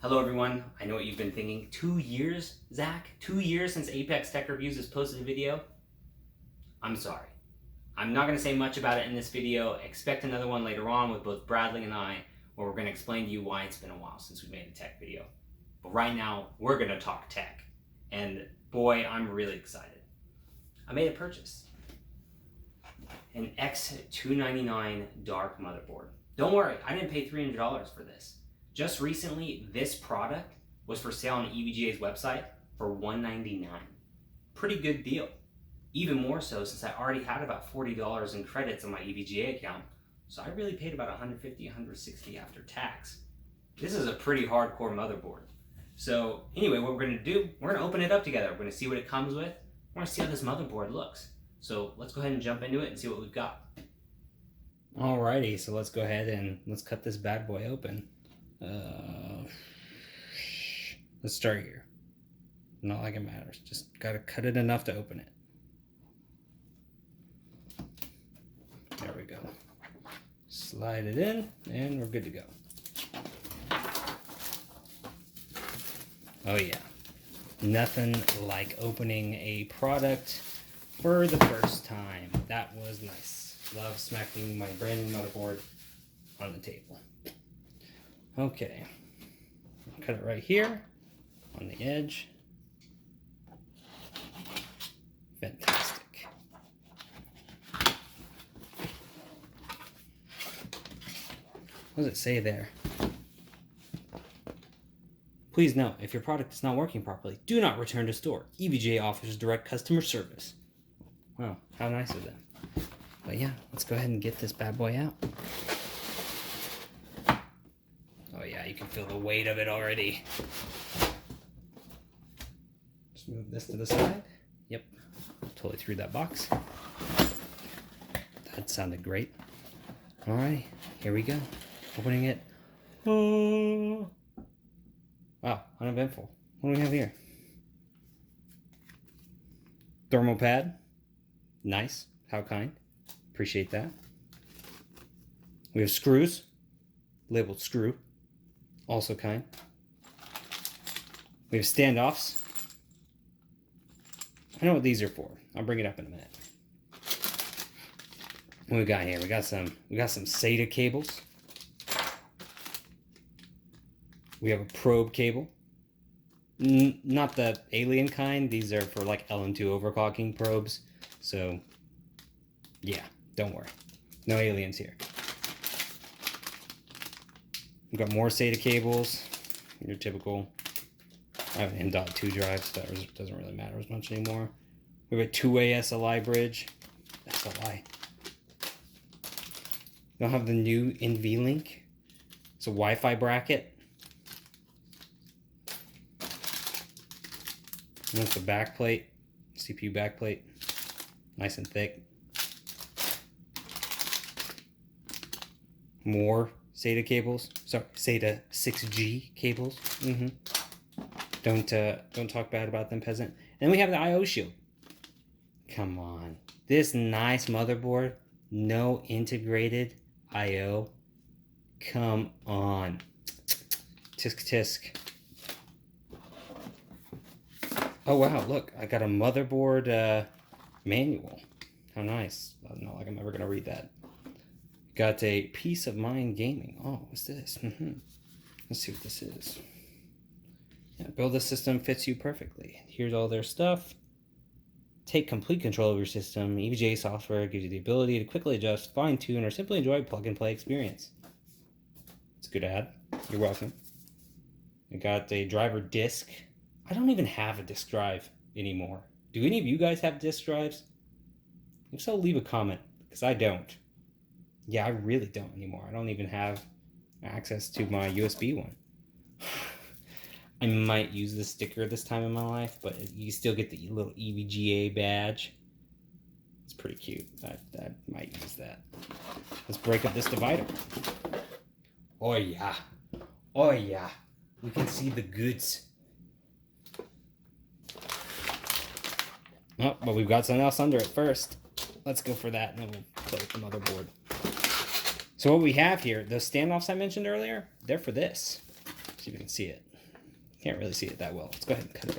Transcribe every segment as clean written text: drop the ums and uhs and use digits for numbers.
Hello everyone, I know what you've been thinking. 2 years, Zach? 2 years since Apex Tech Reviews has posted a video? I'm sorry. I'm not going to say much about it in this video. Expect another one later on with both Bradley and I, where we're going to explain to you why it's been a while since we made a tech video. But right now, we're going to talk tech. And boy, I'm really excited. I made a purchase. An X299 dark motherboard. Don't worry, I didn't pay $300 for this. Just recently, this product was for sale on EVGA's website for $199. Pretty good deal. Even more so since I already had about $40 in credits on my EVGA account, so I really paid about $150, $160 after tax. This is a pretty hardcore motherboard. So anyway, what we're going to do, we're going to open it up together. We're going to see what it comes with. We're going to see how this motherboard looks. So let's go ahead and jump into it and see what we've got. Alrighty, so let's go ahead and let's cut this bad boy open. Let's start here. Not like it matters. Just gotta cut it enough to open it. There we go. Slide it in, and we're good to go. Oh yeah. Nothing like opening a product for the first time. That was nice. Love smacking my brand new motherboard on the table. Okay, cut it right here on the edge. Fantastic. What does it say there? Please note, if your product is not working properly, do not return to store. EVGA offers direct customer service. Wow, how nice of them. But yeah, let's go ahead and get this bad boy out. Oh yeah, you can feel the weight of it already. Just move this to the side. Yep, totally threw that box. That sounded great. Alright, here we go. Opening it. Oh. Wow, uneventful. What do we have here? Thermal pad. Nice. How kind. Appreciate that. We have screws. Labeled screw. Also kind. We have standoffs. I know what these are for. I'll bring it up in a minute. What we got here? We got some SATA cables. We have a probe cable. Not the alien kind. These are for like LM2 overclocking probes. So yeah, don't worry. No aliens here. We've got more SATA cables. Your typical. I have an M.2 drive, so that doesn't really matter as much anymore. We have a two-way SLI bridge. SLI. We don't have the new NVLink. It's a Wi-Fi bracket. And that's the back plate. CPU back plate. Nice and thick. More SATA cables. Sorry, SATA 6G cables. Don't talk bad about them, peasant. And we have the I/O shield. Come on, this nice motherboard, no integrated I/O. Come on, tisk tisk. Oh wow, look, I got a motherboard manual. How nice. Not like I'm ever gonna read that. Got a Peace of Mind Gaming. Oh, what's this? Let's see what this is. Yeah, build a system fits you perfectly. Here's all their stuff. Take complete control of your system. EVGA software gives you the ability to quickly adjust, fine-tune, or simply enjoy a plug-and-play experience. It's a good ad. You're welcome. I got a driver disk. I don't even have a disk drive anymore. Do any of you guys have disk drives? If so, leave a comment, because I don't. Yeah, I really don't anymore. I don't even have access to my USB one. I might use the sticker this time in my life, but you still get the little EVGA badge. It's pretty cute. I might use that. Let's break up this divider. Oh yeah. Oh yeah. We can see the goods. Oh, but we've got something else under it first. Let's go for that, and then we'll play with the motherboard. So what we have here, those standoffs I mentioned earlier, they're for this. See if you can see it. Can't really see it that well. Let's go ahead and cut it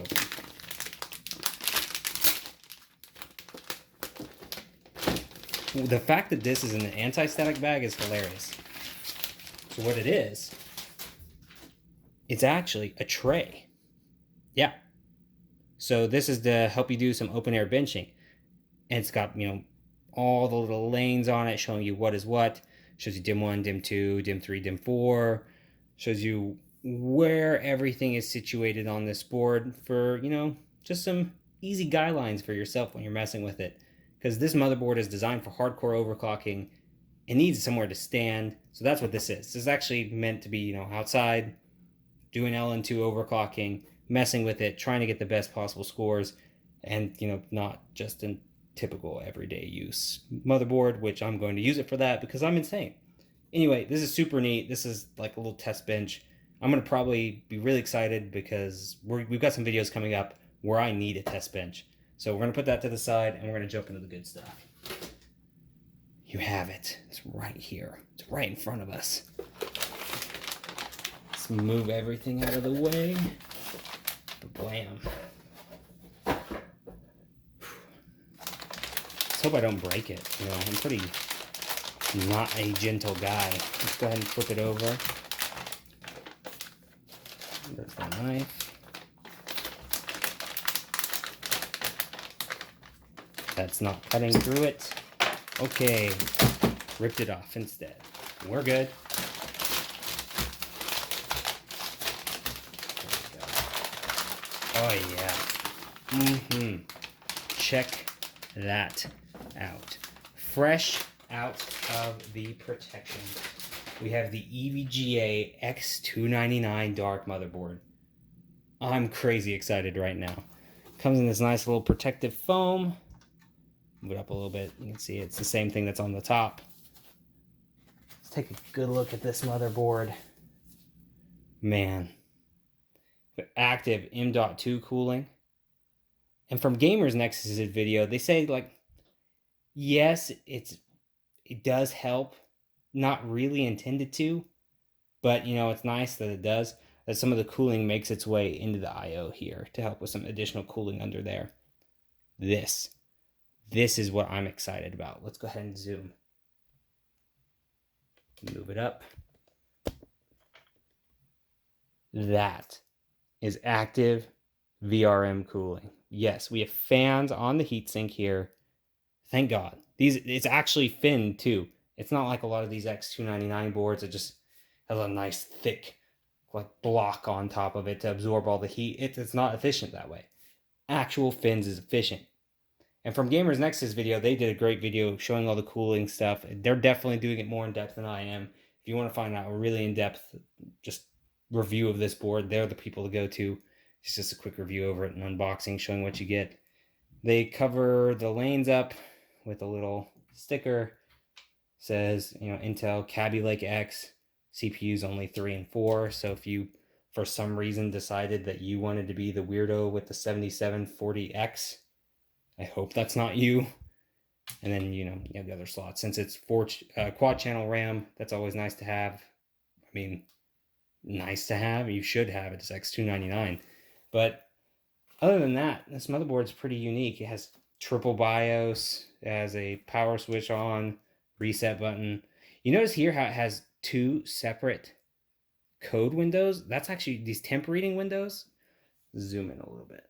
open. The fact that this is in an anti-static bag is hilarious. So what it is, it's actually a tray. Yeah. So this is to help you do some open air benching. And it's got, you know, all the little lanes on it showing you what is what. Shows you dim 1, dim 2, dim 3, dim 4. Shows you where everything is situated on this board for, you know, just some easy guidelines for yourself when you're messing with it. Because this motherboard is designed for hardcore overclocking. It needs somewhere to stand. So that's what this is. This is actually meant to be, you know, outside, doing LN2 overclocking, messing with it, trying to get the best possible scores, and, you know, not just in typical everyday use motherboard, which I'm going to use it for that because I'm insane. Anyway, this is super neat. This is like a little test bench. I'm going to probably be really excited because we've got some videos coming up where I need a test bench. So we're going to put that to the side and we're going to jump into the good stuff. You have it. It's right here. It's right in front of us. Let's move everything out of the way. Blam. Let's hope I don't break it. You know, I'm pretty not a gentle guy. Let's go ahead and flip it over. There's the knife. That's not cutting through it. Okay, ripped it off instead. We're good. Oh yeah. Check that out. Fresh out of the protection, we have the Evga x299 dark motherboard. I'm crazy excited right now. Comes in this nice little protective foam. Move it up a little bit. You can see it's the same thing that's on the top. Let's take a good look at this motherboard. Man. Active M.2 cooling. And from Gamers Nexus's video, they say, like, yes, it does help. Not really intended to. But, you know, it's nice that it does. That some of the cooling makes its way into the I.O. here to help with some additional cooling under there. This is what I'm excited about. Let's go ahead and zoom. Move it up. That is active VRM cooling. Yes, we have fans on the heatsink here. Thank God. It's actually finned too. It's not like a lot of these X299 boards. It just has a nice thick like block on top of it to absorb all the heat. It's not efficient that way. Actual fins is efficient. And from Gamers Nexus video, they did a great video showing all the cooling stuff. They're definitely doing it more in depth than I am. If you want to find out a really in-depth just review of this board, they're the people to go to. It's just a quick review over it, an unboxing showing what you get. They cover the lanes up with a little sticker. Says, you know, Intel Kaby Lake X, CPUs only 3 and 4. So if you, for some reason, decided that you wanted to be the weirdo with the 7740X, I hope that's not you. And then, you know, you have the other slots. Since it's quad channel RAM, that's always nice to have. I mean, nice to have. You should have it. It's X299. But other than that, this motherboard's pretty unique. It has triple BIOS. It has a power switch on, reset button. You notice here how it has 2 separate code windows. That's actually these temp reading windows. Zoom in a little bit.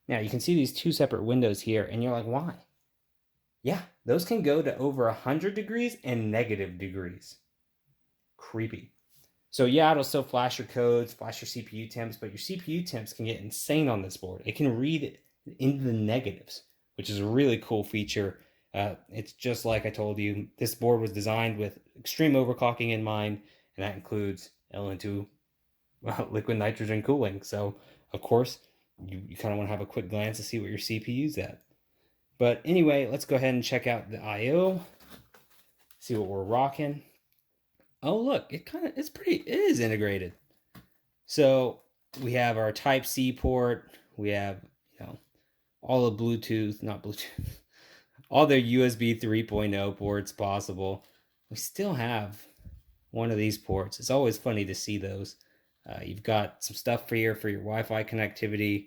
Now you can see these 2 separate windows here, and you're like, why? Yeah, those can go to over 100 degrees and negative degrees. Creepy. So yeah, it'll still flash your codes, flash your CPU temps, but your CPU temps can get insane on this board. It can read into the negatives, which is a really cool feature. It's just like I told you, this board was designed with extreme overclocking in mind, and that includes LN2 liquid nitrogen cooling. So, of course, you kind of want to have a quick glance to see what your CPU's at. But anyway, let's go ahead and check out the I/O. See what we're rocking. Oh, look, it is integrated. So we have our Type-C port. We have, you know, all the Bluetooth, not Bluetooth, all their USB 3.0 ports possible. We still have one of these ports. It's always funny to see those. You've got some stuff for your Wi-Fi connectivity,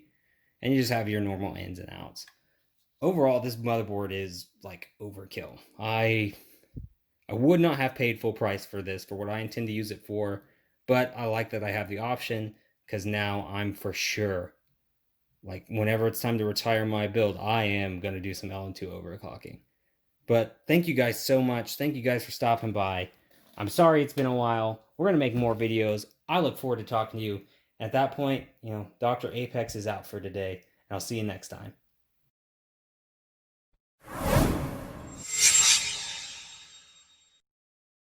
and you just have your normal ins and outs. Overall, this motherboard is like overkill. I would not have paid full price for this for what I intend to use it for, but I like that I have the option because now I'm for sure, like whenever it's time to retire my build, I am going to do some LN2 overclocking. But thank you guys so much. Thank you guys for stopping by. I'm sorry it's been a while. We're going to make more videos. I look forward to talking to you. At that point, Dr. Apex is out for today, and I'll see you next time.